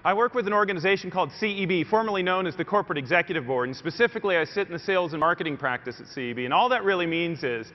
I work with an organization called CEB, formerly known as the Corporate Executive Board, and specifically I sit in the sales and marketing practice at CEB. And all that really means is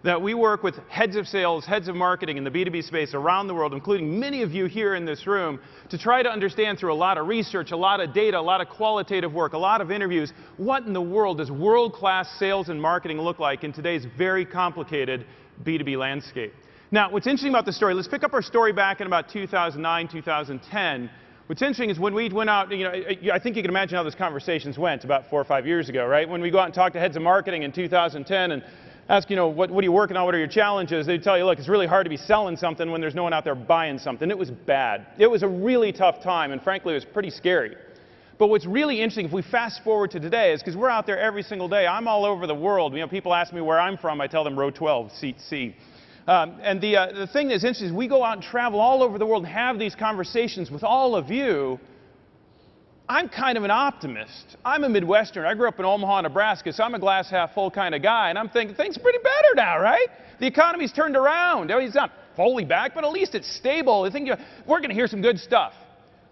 that we work with heads of sales, heads of marketing in the B2B space around the world, including many of you here in this room, to try to understand through a lot of research, a lot of data, a lot of qualitative work, a lot of interviews, what in the world does world-class sales and marketing look like in today's very complicated B2B landscape. Now, what's interesting about the story, let's pick up our story back in about 2009, 2010. What's interesting is when we went out, I think you can imagine how those conversations went about 4 or 5 years ago, right? When we go out and talk to heads of marketing in 2010 and ask, what are you working on, what are your challenges? They tell you, look, it's really hard to be selling something when there's no one out there buying something. It was bad. It was a really tough time, and frankly, it was pretty scary. But what's really interesting, if we fast forward to today, is because we're out there every single day. I'm all over the world. People ask me where I'm from. I tell them row 12, seat C. And the thing that's interesting is we go out and travel all over the world and have these conversations with all of you. I'm kind of an optimist. I'm a Midwesterner. I grew up in Omaha, Nebraska, so I'm a glass half full kind of guy. And I'm thinking things are pretty better now, right? The economy's turned around. It's not fully back, but at least it's stable. I think we're going to hear some good stuff.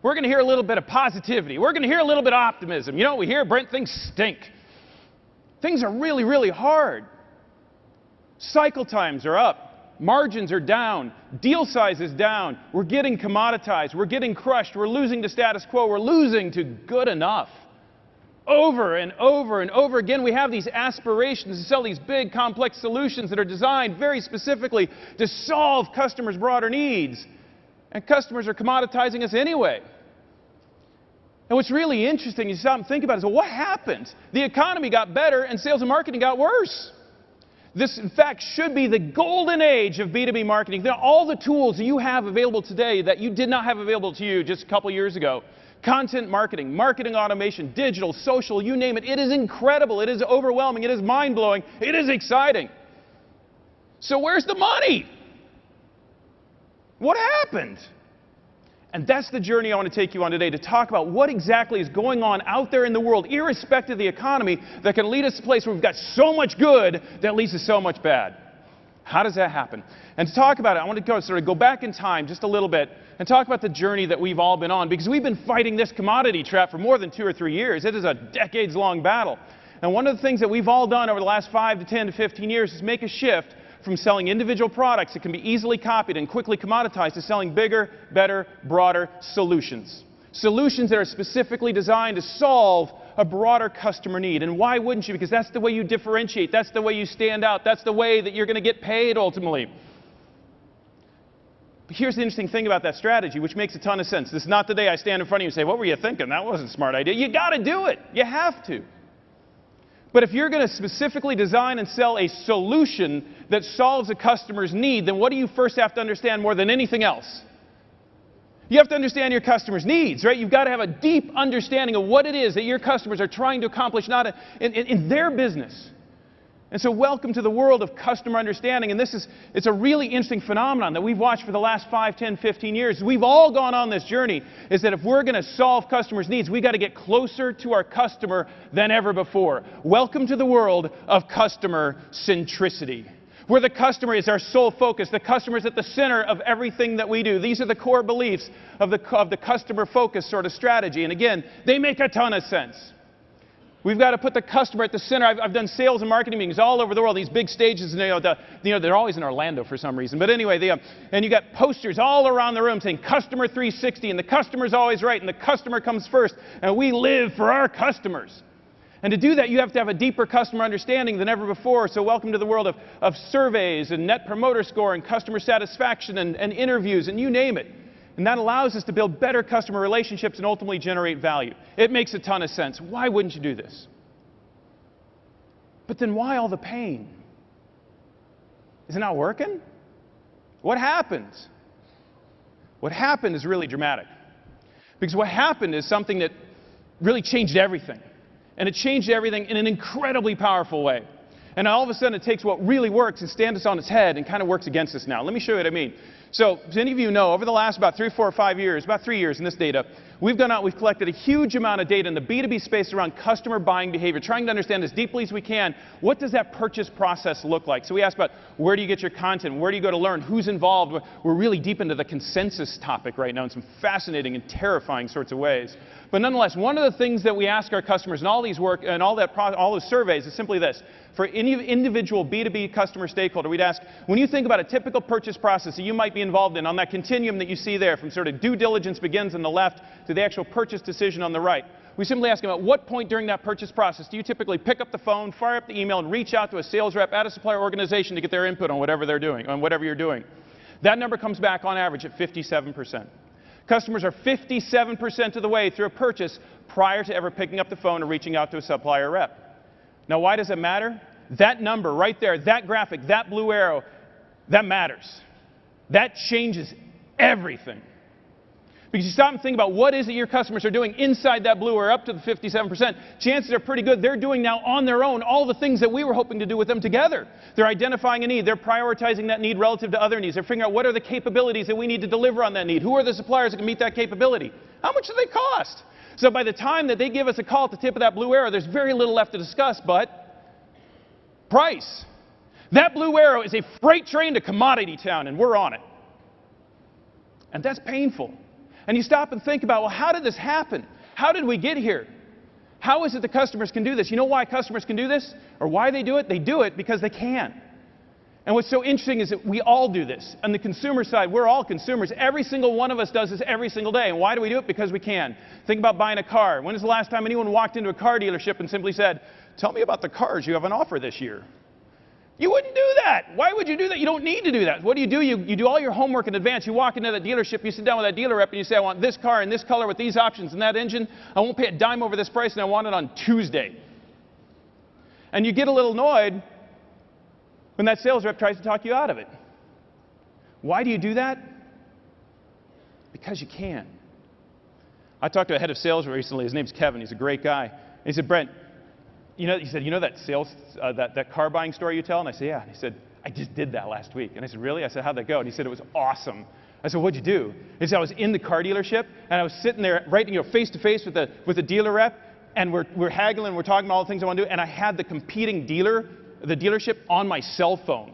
We're going to hear a little bit of positivity. We're going to hear a little bit of optimism. You know what we hear, Brent? Things stink. Things are really, really hard. Cycle times are up. Margins are down. Deal size is down. We're getting commoditized. We're getting crushed. We're losing to status quo. We're losing to good enough. Over and over and over again, we have these aspirations to sell these big, complex solutions that are designed very specifically to solve customers' broader needs. And customers are commoditizing us anyway. And what's really interesting, you stop and think about it, is, well, what happened? The economy got better and sales and marketing got worse. This, in fact, should be the golden age of B2B marketing. All the tools that you have available today that you did not have available to you just a couple years ago. Content marketing, marketing automation, digital, social, you name it. It is incredible. It is overwhelming. It is mind-blowing. It is exciting. So where's the money? What happened? And that's the journey I want to take you on today, to talk about what exactly is going on out there in the world, irrespective of the economy, that can lead us to a place where we've got so much good that leads to so much bad. How does that happen? And to talk about it, I want to go back in time just a little bit and talk about the journey that we've all been on, because we've been fighting this commodity trap for more than 2 or 3 years. It is a decades-long battle. And one of the things that we've all done over the last 5 to 10 to 15 years is make a shift from selling individual products that can be easily copied and quickly commoditized to selling bigger, better, broader solutions. Solutions that are specifically designed to solve a broader customer need. And why wouldn't you? Because that's the way you differentiate. That's the way you stand out. That's the way that you're going to get paid ultimately. But here's the interesting thing about that strategy, which makes a ton of sense. This is not the day I stand in front of you and say, what were you thinking? That wasn't a smart idea. You got to do it. You have to. But if you're going to specifically design and sell a solution that solves a customer's need, then what do you first have to understand more than anything else? You have to understand your customer's needs, right? You've got to have a deep understanding of what it is that your customers are trying to accomplish in their business. And so welcome to the world of customer understanding. And it's a really interesting phenomenon that we've watched for the last 5, 10, 15 years. We've all gone on this journey, is that if we're going to solve customers' needs, we've got to get closer to our customer than ever before. Welcome to the world of customer centricity, where the customer is our sole focus. The customer is at the center of everything that we do. These are the core beliefs of the customer focus sort of strategy. And again, they make a ton of sense. We've got to put the customer at the center. I've done sales and marketing meetings all over the world, these big stages, and they're always in Orlando for some reason. But anyway, and you got posters all around the room saying Customer 360, and the customer's always right, and the customer comes first, and we live for our customers. And to do that, you have to have a deeper customer understanding than ever before. So welcome to the world of surveys and Net Promoter Score and customer satisfaction and interviews, and you name it. And that allows us to build better customer relationships and ultimately generate value. It makes a ton of sense. Why wouldn't you do this? But then why all the pain? Is it not working? What happened? What happened is really dramatic. Because what happened is something that really changed everything. And it changed everything in an incredibly powerful way. And all of a sudden it takes what really works and stands us on its head and kind of works against us now. Let me show you what I mean. So, as any of you know, over the last about 3, 4, or 5 years, about 3 years in this data, We've gone out, we've collected a huge amount of data in the B2B space around customer buying behavior, trying to understand as deeply as we can, what does that purchase process look like? So we ask about where do you get your content, where do you go to learn, who's involved. We're really deep into the consensus topic right now in some fascinating and terrifying sorts of ways. But nonetheless, one of the things that we ask our customers in all these work and all those surveys is simply this. For any individual B2B customer stakeholder, we'd ask, when you think about a typical purchase process that you might be involved in on that continuum that you see there, from sort of due diligence begins on the left to the actual purchase decision on the right, we simply ask them at what point during that purchase process do you typically pick up the phone, fire up the email, and reach out to a sales rep at a supplier organization to get their input on whatever they're doing, on whatever you're doing. That number comes back on average at 57%. Customers are 57% of the way through a purchase prior to ever picking up the phone or reaching out to a supplier rep. Now, why does it matter? That number right there, that graphic, that blue arrow, that matters. That changes everything. Because you stop and think about what is it your customers are doing inside that blue arrow up to the 57%. Chances are pretty good they're doing now on their own all the things that we were hoping to do with them together. They're identifying a need. They're prioritizing that need relative to other needs. They're figuring out what are the capabilities that we need to deliver on that need. Who are the suppliers that can meet that capability? How much do they cost? So by the time that they give us a call at the tip of that blue arrow, there's very little left to discuss but price. That blue arrow is a freight train to commodity town, and we're on it. And that's painful. And you stop and think about, well, how did this happen? How did we get here? How is it the customers can do this? You know why customers can do this? Or why they do it? They do it because they can. And what's so interesting is that we all do this. On the consumer side, we're all consumers. Every single one of us does this every single day. And why do we do it? Because we can. Think about buying a car. When was the last time anyone walked into a car dealership and simply said, tell me about the cars you have on offer this year? You wouldn't do that. Why would you do that? You don't need to do that. What do? You do all your homework in advance. You walk into that dealership, you sit down with that dealer rep, and you say, I want this car in this color with these options and that engine. I won't pay a dime over this price, and I want it on Tuesday. And you get a little annoyed when that sales rep tries to talk you out of it. Why do you do that? Because you can. I talked to a head of sales recently. His name's Kevin. He's a great guy. And he said, Brent, he said, you know that sales, that car buying story you tell? And I said, yeah. And he said, I just did that last week. And I said, really? I said, how'd that go? And he said, it was awesome. I said, what'd you do? He said, I was in the car dealership, and I was sitting there right, face to face with the dealer rep, and we're haggling, we're talking about all the things I want to do, and I had the competing dealership on my cell phone.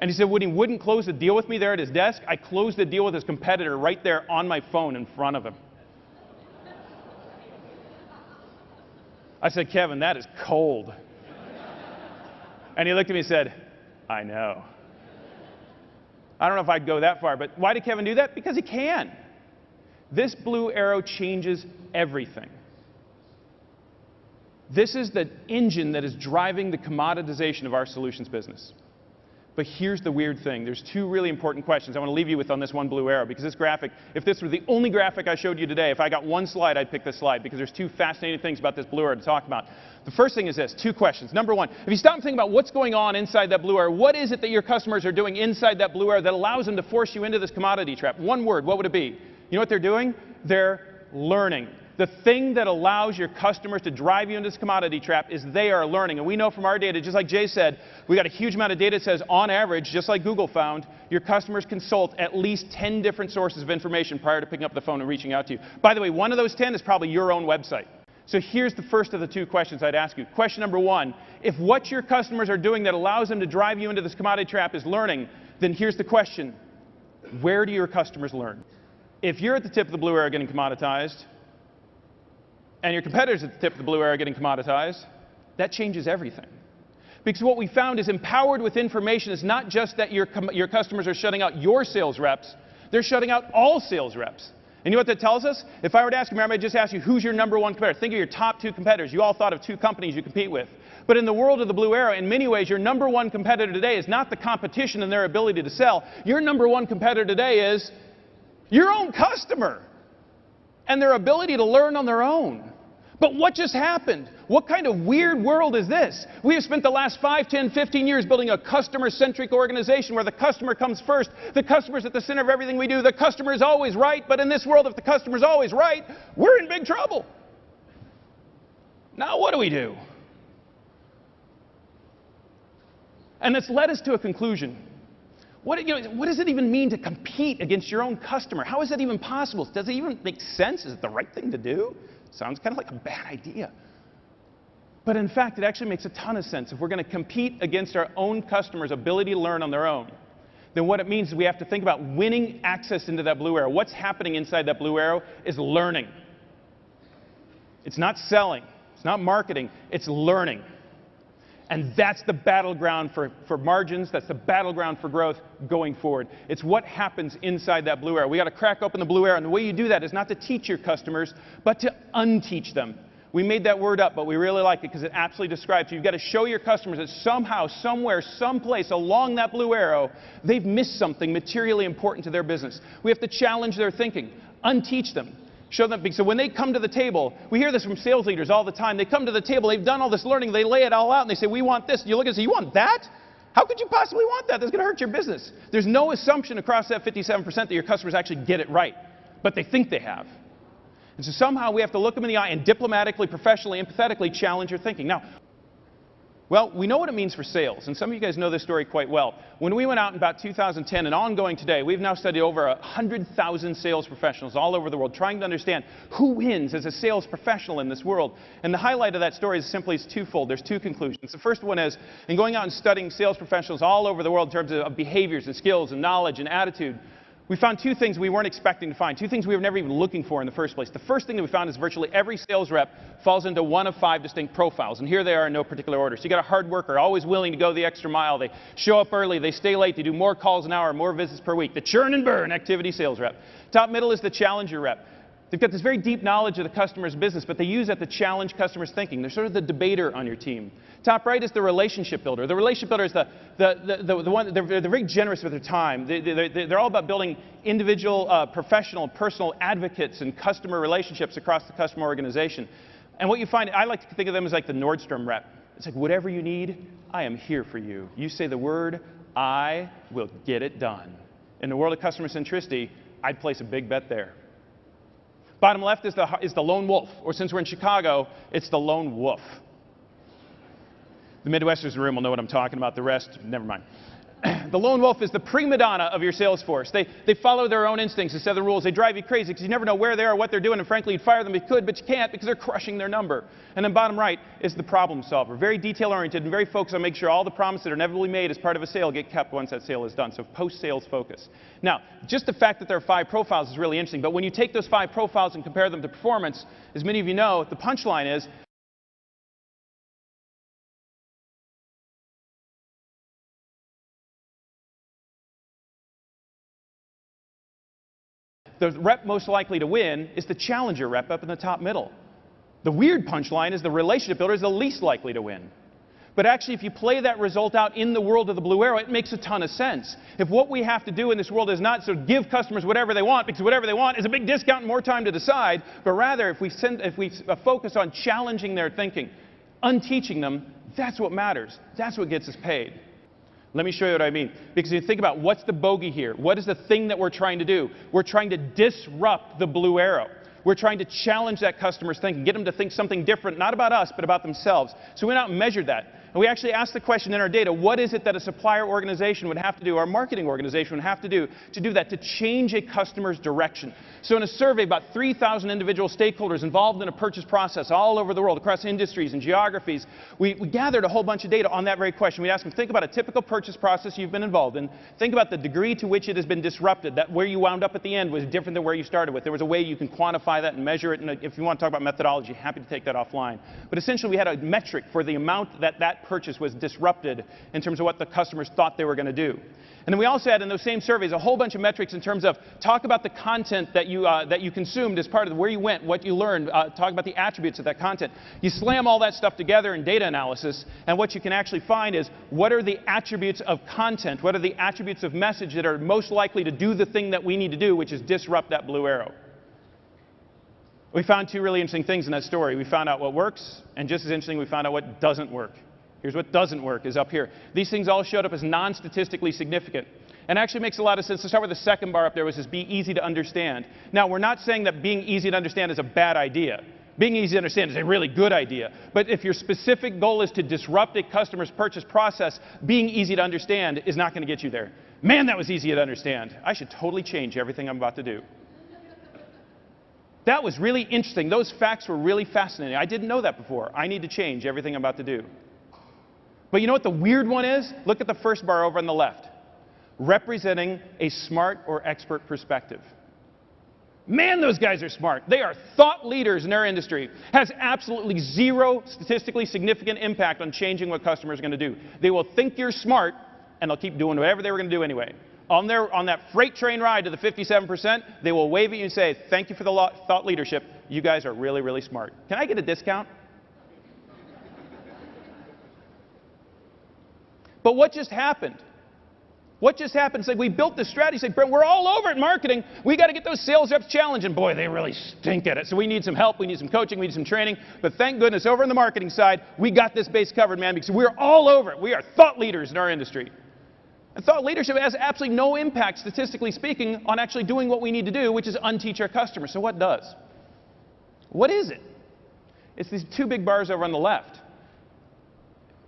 And he said, when he wouldn't close the deal with me there at his desk, I closed the deal with his competitor right there on my phone in front of him. I said, Kevin, that is cold. And he looked at me and said, I know. I don't know if I'd go that far, but why did Kevin do that? Because he can. This blue arrow changes everything. This is the engine that is driving the commoditization of our solutions business. But here's the weird thing. There's two really important questions I want to leave you with on this one blue arrow, because this graphic, if this were the only graphic I showed you today, if I got one slide, I'd pick this slide, because there's two fascinating things about this blue arrow to talk about. The first thing is this, two questions. Number one, if you stop and think about what's going on inside that blue arrow, what is it that your customers are doing inside that blue arrow that allows them to force you into this commodity trap? One word, what would it be? You know what they're doing? They're learning. The thing that allows your customers to drive you into this commodity trap is they are learning. And we know from our data, just like Jay said, we got a huge amount of data that says, on average, just like Google found, your customers consult at least 10 different sources of information prior to picking up the phone and reaching out to you. By the way, one of those 10 is probably your own website. So here's the first of the two questions I'd ask you. Question number one, if what your customers are doing that allows them to drive you into this commodity trap is learning, then here's the question, where do your customers learn? If you're at the tip of the blue arrow getting commoditized, and your competitors at the tip of the blue arrow getting commoditized, that changes everything. Because what we found is empowered with information is not just that your customers are shutting out your sales reps, they're shutting out all sales reps. And you know what that tells us? If I were to ask you, remember I just asked you, who's your number one competitor? Think of your top two competitors. You all thought of two companies you compete with. But in the world of the blue arrow, in many ways, your number one competitor today is not the competition and their ability to sell. Your number one competitor today is your own customer and their ability to learn on their own. But what just happened? What kind of weird world is this? We have spent the last 5, 10, 15 years building a customer-centric organization where the customer comes first. The customer's at the center of everything we do. The customer is always right. But in this world, if the customer's always right, we're in big trouble. Now what do we do? And it's led us to a conclusion. What does it even mean to compete against your own customer? How is that even possible? Does it even make sense? Is it the right thing to do? Sounds kind of like a bad idea. But in fact, it actually makes a ton of sense. If we're going to compete against our own customers' ability to learn on their own, then what it means is we have to think about winning access into that blue arrow. What's happening inside that blue arrow is learning. It's not selling. It's not marketing. It's learning. And that's the battleground for margins. That's the battleground for growth going forward. It's what happens inside that blue arrow. We got to crack open the blue arrow. And the way you do that is not to teach your customers, but to unteach them. We made that word up, but we really like it because it absolutely describes it. You've got to show your customers that somehow, somewhere, someplace along that blue arrow, they've missed something materially important to their business. We have to challenge their thinking, unteach them, show them. So when they come to the table, we hear this from sales leaders all the time. They come to the table, they've done all this learning, they lay it all out, and they say, we want this. You look and say, you want that? How could you possibly want that? That's going to hurt your business. There's no assumption across that 57% that your customers actually get it right, but they think they have. And so somehow we have to look them in the eye and diplomatically, professionally, empathetically challenge your thinking. Now, well, we know what it means for sales, and some of you guys know this story quite well. When we went out in about 2010 and ongoing today, we've now studied over 100,000 sales professionals all over the world, trying to understand who wins as a sales professional in this world. And the highlight of that story is simply twofold. There's two conclusions. The first one is, in going out and studying sales professionals all over the world in terms of behaviors and skills and knowledge and attitude, we found two things we weren't expecting to find, two things we were never even looking for in the first place. The first thing that we found is virtually every sales rep falls into one of 5 distinct profiles, and here they are in no particular order. So you got a hard worker, always willing to go the extra mile. They show up early, they stay late, they do more calls an hour, more visits per week. The churn and burn activity sales rep. Top middle is the challenger rep. They've got this very deep knowledge of the customer's business, but they use that to challenge customers' thinking. They're sort of the debater on your team. Top right is the relationship builder. The relationship builder is the one, they're very generous with their time. They're all about building individual, professional, personal advocates and customer relationships across the customer organization. And what you find, I like to think of them as like the Nordstrom rep. It's like, whatever you need, I am here for you. You say the word, I will get it done. In the world of customer centricity, I'd place a big bet there. Bottom left is the lone wolf, or since we're in Chicago, it's the lone wolf. The Midwesters in the room will know what I'm talking about. The rest, never mind. The lone wolf is the prima donna of your sales force. They follow their own instincts instead of the rules. They drive you crazy because you never know where they are, what they're doing, and frankly, you'd fire them if you could, but you can't because they're crushing their number. And then bottom right is the problem solver. Very detail-oriented and very focused on making sure all the promises that are inevitably made as part of a sale get kept once that sale is done. So post-sales focus. Now, just the fact that there are 5 profiles is really interesting, but when you take those 5 profiles and compare them to performance, as many of you know, the punchline is the rep most likely to win is the challenger rep up in the top middle. The weird punchline is the relationship builder is the least likely to win. But actually, if you play that result out in the world of the blue arrow, it makes a ton of sense. If what we have to do in this world is not sort of give customers whatever they want, because whatever they want is a big discount and more time to decide, but rather if we focus on challenging their thinking, unteaching them, that's what matters. That's what gets us paid. Let me show you what I mean. Because you think about what's the bogey here? What is the thing that we're trying to do? We're trying to disrupt the blue arrow. We're trying to challenge that customer's thinking, get them to think something different, not about us, but about themselves. So we went out and measured that. And we actually asked the question in our data, what is it that a supplier organization would have to do, or a marketing organization would have to do that, to change a customer's direction? So in a survey, about 3,000 individual stakeholders involved in a purchase process all over the world, across industries and geographies, we gathered a whole bunch of data on that very question. We asked them, think about a typical purchase process you've been involved in. Think about the degree to which it has been disrupted, that where you wound up at the end was different than where you started with. There was a way you can quantify that and measure it, and if you want to talk about methodology, happy to take that offline. But essentially, we had a metric for the amount that purchase was disrupted in terms of what the customers thought they were going to do. And then we also had in those same surveys a whole bunch of metrics in terms of talk about the content that you consumed as part of where you went, what you learned, talk about the attributes of that content. You slam all that stuff together in data analysis, and what you can actually find is what are the attributes of content, what are the attributes of message that are most likely to do the thing that we need to do, which is disrupt that blue arrow. We found 2 really interesting things in that story. We found out what works, and just as interesting, we found out what doesn't work. Here's what doesn't work, is up here. These things all showed up as non-statistically significant. And it actually makes a lot of sense. Let's start with the second bar up there, which is be easy to understand. Now, we're not saying that being easy to understand is a bad idea. Being easy to understand is a really good idea. But if your specific goal is to disrupt a customer's purchase process, being easy to understand is not going to get you there. Man, that was easy to understand. I should totally change everything I'm about to do. That was really interesting. Those facts were really fascinating. I didn't know that before. I need to change everything I'm about to do. But you know what the weird one is? Look at the first bar over on the left. Representing a smart or expert perspective. Man, those guys are smart. They are thought leaders in their industry. Has absolutely zero statistically significant impact on changing what customers are going to do. They will think you're smart, and they'll keep doing whatever they were going to do anyway. On that freight train ride to the 57%, they will wave at you and say, thank you for the thought leadership. You guys are really, really smart. Can I get a discount? But what just happened? What just happened? It's like we built this strategy. It's like, Brent, we're all over it in marketing. We got to get those sales reps challenged. And boy, they really stink at it. So we need some help. We need some coaching. We need some training. But thank goodness, over on the marketing side, we got this base covered, man, because we're all over it. We are thought leaders in our industry. And thought leadership has absolutely no impact, statistically speaking, on actually doing what we need to do, which is unteach our customers. So what does? What is it? It's these two big bars over on the left.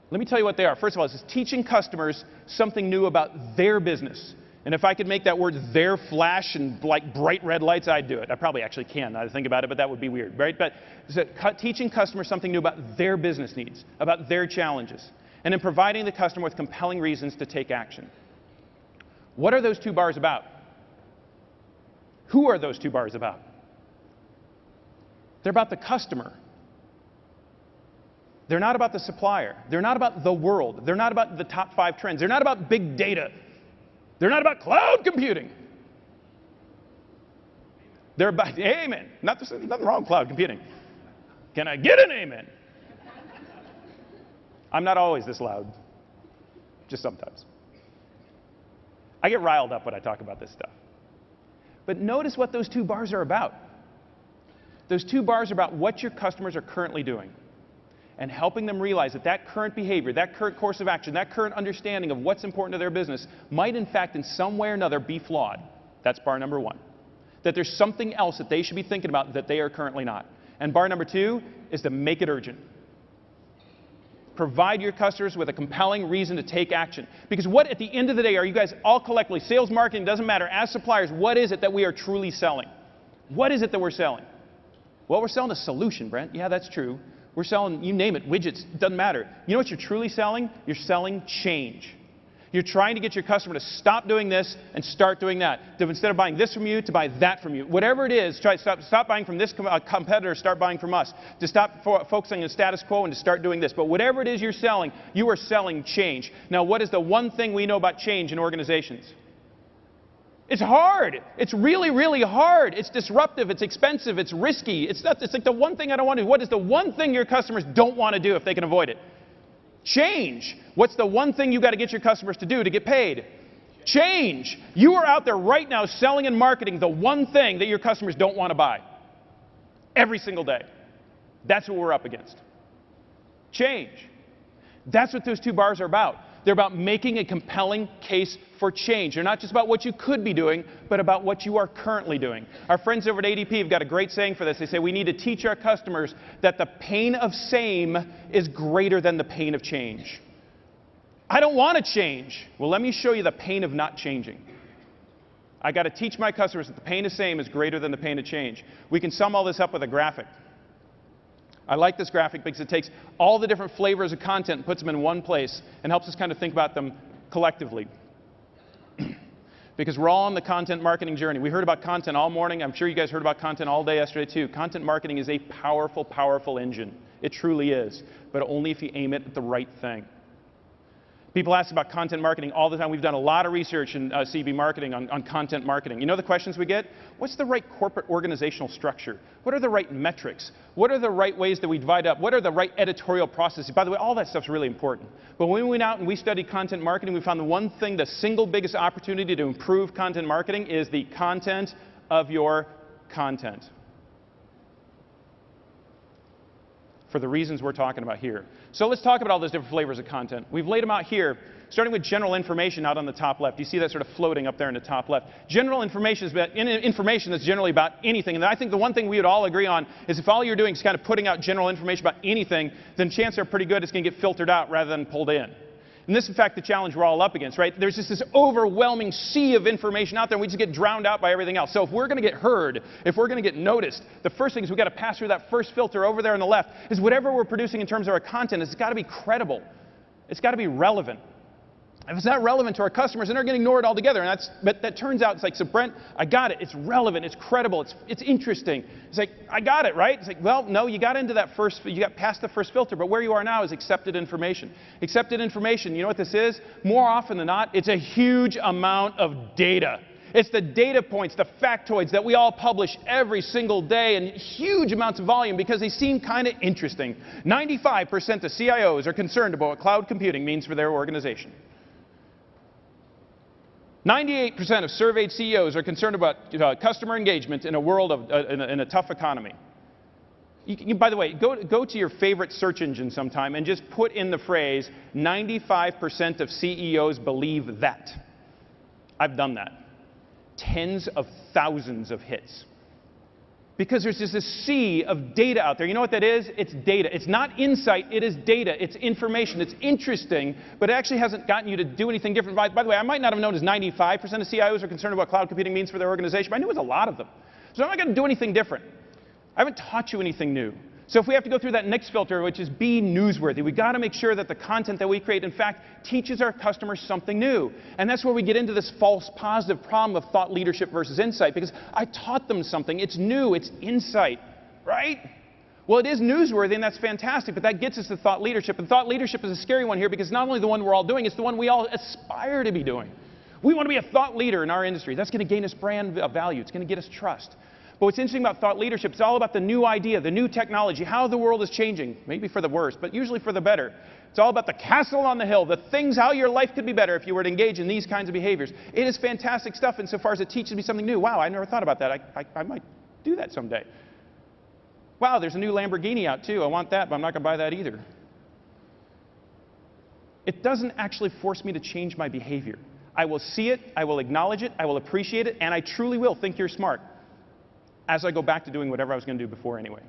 Let me tell you what they are. First of all, it's teaching customers something new about their business. And if I could make that word "their" flash and like bright red lights, I'd do it. I probably actually can, now that I think about it, but that would be weird, right? But teaching customers something new about their business needs, about their challenges, and then providing the customer with compelling reasons to take action. What are those two bars about? Who are those two bars about? They're about the customer. They're not about the supplier. They're not about the world. They're not about the top 5 trends. They're not about big data. They're not about cloud computing. They're about, amen. Nothing wrong with cloud computing. Can I get an amen? I'm not always this loud. Just sometimes. I get riled up when I talk about this stuff. But notice what those two bars are about. Those two bars are about what your customers are currently doing and helping them realize that that current behavior, that current course of action, that current understanding of what's important to their business might in fact in some way or another be flawed. That's bar number 1. That there's something else that they should be thinking about that they are currently not. And bar number 2 is to make it urgent. Provide your customers with a compelling reason to take action. Because what at the end of the day are you guys all collectively, sales, marketing, doesn't matter, as suppliers, what is it that we are truly selling? What is it that we're selling? Well, we're selling a solution, Brent. Yeah, that's true. We're selling, you name it, widgets, doesn't matter. You know what you're truly selling? You're selling change. You're trying to get your customer to stop doing this and start doing that. To instead of buying this from you, to buy that from you. Whatever it is, try to stop buying from this competitor, start buying from us. To stop focusing on the status quo and to start doing this. But whatever it is you're selling, you are selling change. Now, what is the one thing we know about change in organizations? It's hard. It's really, really hard. It's disruptive. It's expensive. It's risky. It's like the one thing I don't want to do. What is the one thing your customers don't want to do if they can avoid it? Change. What's the one thing you got to get your customers to do to get paid? Change. You are out there right now selling and marketing the one thing that your customers don't want to buy. Every single day. That's what we're up against. Change. That's what those two bars are about. They're about making a compelling case for change. They're not just about what you could be doing, but about what you are currently doing. Our friends over at ADP have got a great saying for this. They say we need to teach our customers that the pain of same is greater than the pain of change. I don't want to change. Well, let me show you the pain of not changing. I got to teach my customers that the pain of same is greater than the pain of change. We can sum all this up with a graphic. I like this graphic because it takes all the different flavors of content and puts them in one place and helps us kind of think about them collectively. Because we're all on the content marketing journey. We heard about content all morning. I'm sure you guys heard about content all day yesterday too. Content marketing is a powerful, powerful engine. It truly is. But only if you aim it at the right thing. People ask about content marketing all the time. We've done a lot of research in CB marketing on content marketing. You know the questions we get? What's the right corporate organizational structure? What are the right metrics? What are the right ways that we divide up? What are the right editorial processes? By the way, all that stuff's really important. But when we went out and we studied content marketing, we found the one thing, the single biggest opportunity to improve content marketing is the content of your content. For the reasons we're talking about here. So let's talk about all those different flavors of content. We've laid them out here, starting with general information out on the top left. You see that sort of floating up there in the top left. General information is about information that's generally about anything. And I think the one thing we would all agree on is if all you're doing is kind of putting out general information about anything, then chances are pretty good it's going to get filtered out rather than pulled in. And this is, in fact, the challenge we're all up against, right? There's just this overwhelming sea of information out there, and we just get drowned out by everything else. So if we're going to get heard, if we're going to get noticed, the first thing is we've got to pass through that first filter over there on the left, is whatever we're producing in terms of our content, it's got to be credible. It's got to be relevant. If it's not relevant to our customers, then they're going to ignore it altogether. But that turns out, it's like, so Brent, I got it. It's relevant. It's credible. It's interesting. It's like, I got it, right? It's like, well, no, you got past the first filter. But where you are now is accepted information. Accepted information, you know what this is? More often than not, it's a huge amount of data. It's the data points, the factoids that we all publish every single day in huge amounts of volume because they seem kind of interesting. 95% of CIOs are concerned about what cloud computing means for their organization. 98% of surveyed CEOs are concerned about customer engagement in a world of in a tough economy. By the way, go to your favorite search engine sometime and just put in the phrase, 95% of CEOs believe that. I've done that. Tens of thousands of hits. Because there's just a sea of data out there. You know what that is? It's data. It's not insight, it is data. It's information. It's interesting, but it actually hasn't gotten you to do anything different. By the way, I might not have known as 95% of CIOs are concerned about cloud computing means for their organization, but I knew it was a lot of them. So I'm not going to do anything different. I haven't taught you anything new. So if we have to go through that next filter, which is be newsworthy, we've got to make sure that the content that we create, in fact, teaches our customers something new. And that's where we get into this false positive problem of thought leadership versus insight, because I taught them something. It's new. It's insight, right? Well, it is newsworthy, and that's fantastic, but that gets us to thought leadership. And thought leadership is a scary one here, because it's not only the one we're all doing, it's the one we all aspire to be doing. We want to be a thought leader in our industry. That's going to gain us brand value. It's going to get us trust. But what's interesting about thought leadership, it's all about the new idea, the new technology, how the world is changing, maybe for the worse, but usually for the better. It's all about the castle on the hill, the things, how your life could be better if you were to engage in these kinds of behaviors. It is fantastic stuff insofar as it teaches me something new. Wow, I never thought about that. I might do that someday. Wow, there's a new Lamborghini out too. I want that, but I'm not going to buy that either. It doesn't actually force me to change my behavior. I will see it, I will acknowledge it, I will appreciate it, and I truly will think you're smart as I go back to doing whatever I was going to do before anyway.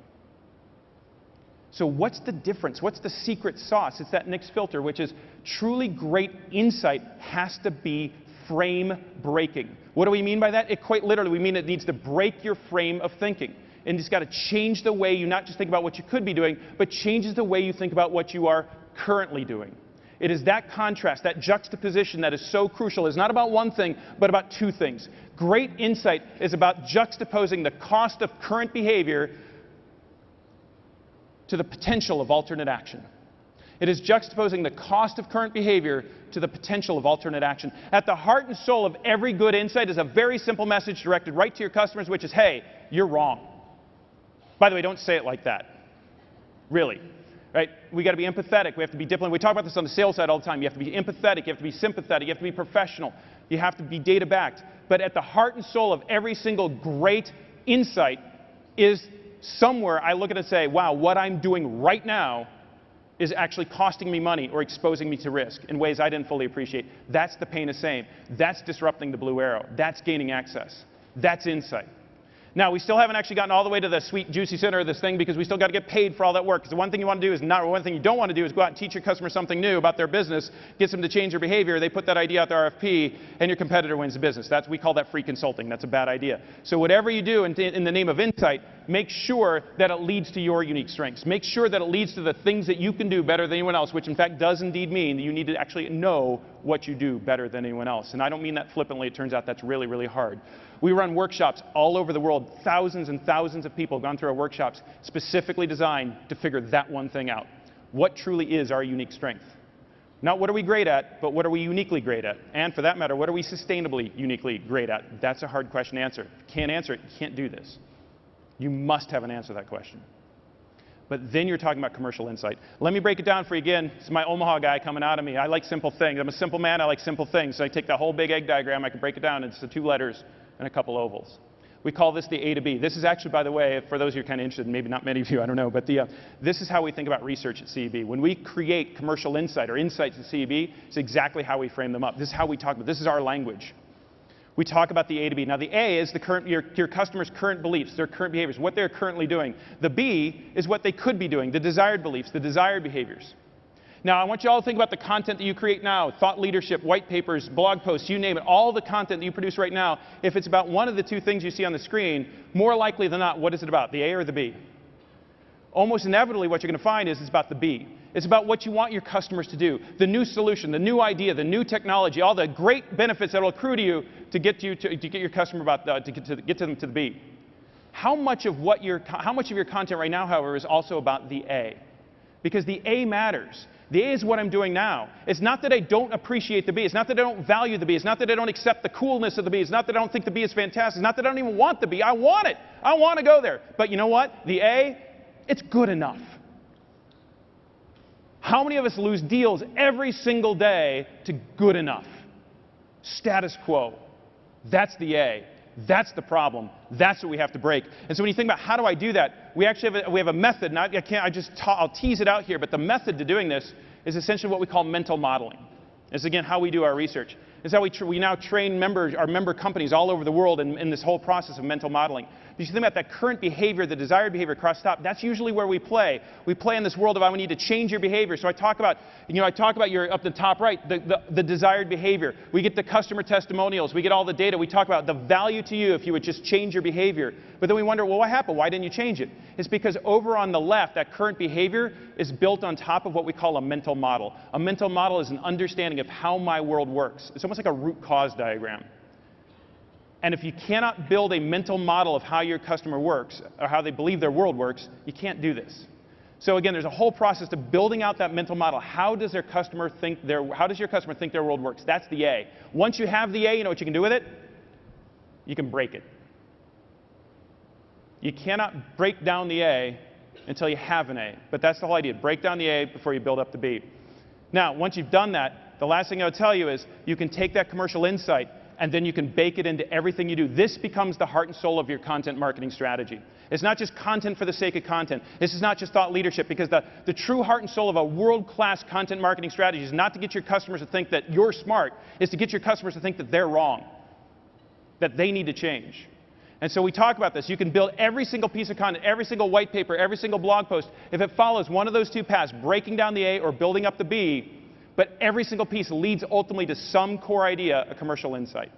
So what's the difference? What's the secret sauce? It's that next filter, which is truly great insight has to be frame breaking. What do we mean by that? It quite literally, we mean it needs to break your frame of thinking. And it's got to change the way you not just think about what you could be doing, but changes the way you think about what you are currently doing. It is that contrast, that juxtaposition that is so crucial. It's not about one thing, but about two things. Great insight is about juxtaposing the cost of current behavior to the potential of alternate action. It is juxtaposing the cost of current behavior to the potential of alternate action. At the heart and soul of every good insight is a very simple message directed right to your customers, which is, hey, you're wrong. By the way, don't say it like that. Really. Right? We got to be empathetic. We have to be diplomatic. We talk about this on the sales side all the time. You have to be empathetic. You have to be sympathetic. You have to be professional. You have to be data-backed. But at the heart and soul of every single great insight is somewhere I look at it and say, wow, what I'm doing right now is actually costing me money or exposing me to risk in ways I didn't fully appreciate. That's the pain of same. That's disrupting the blue arrow. That's gaining access. That's insight. Now, we still haven't actually gotten all the way to the sweet, juicy center of this thing because we still got to get paid for all that work. Because the one thing you want to do is not, one thing you don't want to do is go out and teach your customer something new about their business, get them to change their behavior. They put that idea out there RFP, and your competitor wins the business. We call that free consulting. That's a bad idea. So whatever you do in the name of insight, make sure that it leads to your unique strengths. Make sure that it leads to the things that you can do better than anyone else, which in fact does indeed mean that you need to actually know what you do better than anyone else. And I don't mean that flippantly. It turns out that's really, really hard. We run workshops all over the world. Thousands and thousands of people have gone through our workshops specifically designed to figure that one thing out. What truly is our unique strength? Not what are we great at, but what are we uniquely great at? And for that matter, what are we sustainably uniquely great at? That's a hard question to answer. If you can't answer it, you can't do this. You must have an answer to that question. But then you're talking about commercial insight. Let me break it down for you again. It's my Omaha guy coming out of me. I like simple things. I'm a simple man. I like simple things. So I take that whole big egg diagram. I can break it down into 2 letters and a couple ovals. We call this the A to B. This is actually, by the way, for those of you who are kind of interested, maybe not many of you, I don't know, but this is how we think about research at CEB. When we create commercial insight or insights at CEB, it's exactly how we frame them up. This is how we talk about it. This is our language. We talk about the A to B. Now, the A is your customer's current beliefs, their current behaviors, what they're currently doing. The B is what they could be doing, the desired beliefs, the desired behaviors. Now, I want you all to think about the content that you create now, thought leadership, white papers, blog posts, you name it, all the content that you produce right now. If it's about one of the two things you see on the screen, more likely than not, what is it about, the A or the B? Almost inevitably, what you're going to find is it's about the B. It's about what you want your customers to do, the new solution, the new idea, the new technology, all the great benefits that will accrue to you to get your customer to get them to the B. How much of your content right now, however, is also about the A? Because the A matters. The A is what I'm doing now. It's not that I don't appreciate the B. It's not that I don't value the B. It's not that I don't accept the coolness of the B. It's not that I don't think the B is fantastic. It's not that I don't even want the B. I want it. I want to go there. But you know what? The A, it's good enough. How many of us lose deals every single day to good enough? Status quo. That's the A. That's the problem. That's what we have to break. And so when you think about how do I do that, we actually have a method. And I'll tease it out here, but the method to doing this is essentially what we call mental modeling. It's again how we do our research. It's how we now train our member companies all over the world in this whole process of mental modeling. If you think about that current behavior, the desired behavior across the top, that's usually where we play. We play in this world of I need to change your behavior. So I talk about your up the top right, the desired behavior. We get the customer testimonials. We get all the data. We talk about the value to you if you would just change your behavior. But then we wonder, well, what happened? Why didn't you change it? It's because over on the left, that current behavior is built on top of what we call a mental model. A mental model is an understanding of how my world works. It's almost like a root cause diagram. And if you cannot build a mental model of how your customer works, or how they believe their world works, you can't do this. So again, there's a whole process to building out that mental model. How does your customer think their world works? That's the A. Once you have the A, you know what you can do with it? You can break it. You cannot break down the A until you have an A. But that's the whole idea. Break down the A before you build up the B. Now, once you've done that, the last thing I would tell you is you can take that commercial insight and then you can bake it into everything you do. This becomes the heart and soul of your content marketing strategy. It's not just content for the sake of content. This is not just thought leadership, because the true heart and soul of a world-class content marketing strategy is not to get your customers to think that you're smart. It's to get your customers to think that they're wrong, that they need to change. And so we talk about this. You can build every single piece of content, every single white paper, every single blog post, if it follows one of those two paths, breaking down the A or building up the B, but every single piece leads ultimately to some core idea, a commercial insight.